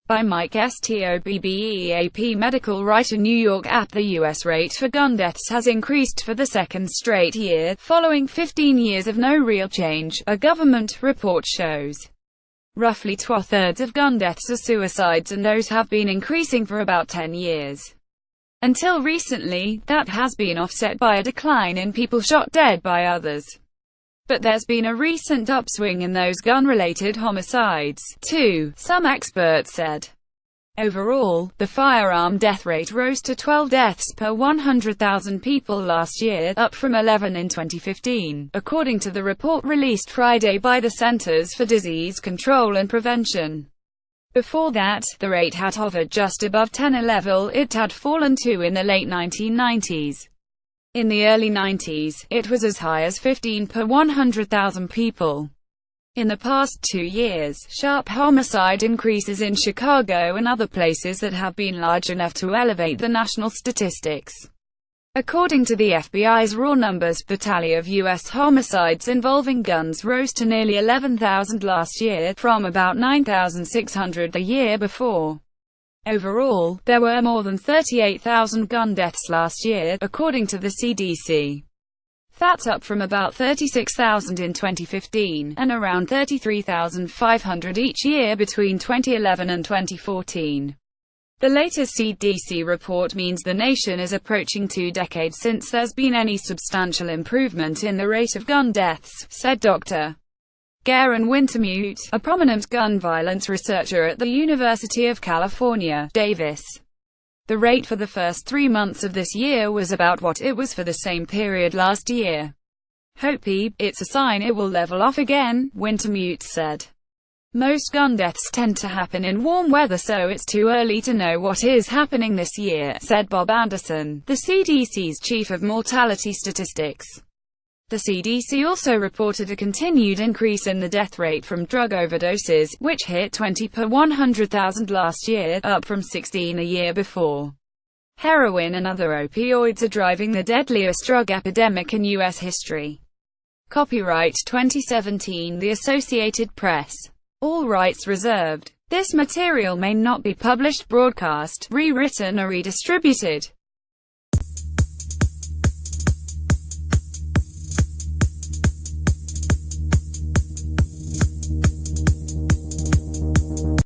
By Mike STOBBEAP medical writer New York app. The U.S. rate for gun deaths has increased for the second straight year, following 15 years of no real change, a government report shows. Roughly two-thirds of gun deaths are suicides, and those have been increasing for about 10 years. Until recently, that has been offset by a decline in people shot dead by others. But there's been a recent upswing in those gun-related homicides, too, some experts said. Overall, the firearm death rate rose to 12 deaths per 100,000 people last year, up from 11 in 2015, according to the report released Friday by the Centers for Disease Control and Prevention. Before that, the rate had hovered just above 10, a level it had fallen to in the late 1990s. In the early 90s, it was as high as 15 per 100,000 people. In the past 2 years, sharp homicide increases in Chicago and other places that have been large enough to elevate the national statistics. According to the FBI's raw numbers, the tally of U.S. homicides involving guns rose to nearly 11,000 last year, from about 9,600 the year before. Overall, there were more than 38,000 gun deaths last year, according to the CDC. That's up from about 36,000 in 2015, and around 33,500 each year between 2011 and 2014. The latest CDC report means the nation is approaching 2 decades since there's been any substantial improvement in the rate of gun deaths, said Dr. Garen Wintemute, a prominent gun violence researcher at the University of California, Davis. The rate for the first 3 months of this year was about what it was for the same period last year. "Hope it's a sign it will level off again," Wintemute said. Most gun deaths tend to happen in warm weather, so it's too early to know what is happening this year, said Bob Anderson, the CDC's chief of mortality statistics. The CDC also reported a continued increase in the death rate from drug overdoses, which hit 20 per 100,000 last year, up from 16 a year before. Heroin and other opioids are driving the deadliest drug epidemic in U.S. history. Copyright 2017 The Associated Press. All rights reserved. This material may not be published, broadcast, rewritten or redistributed.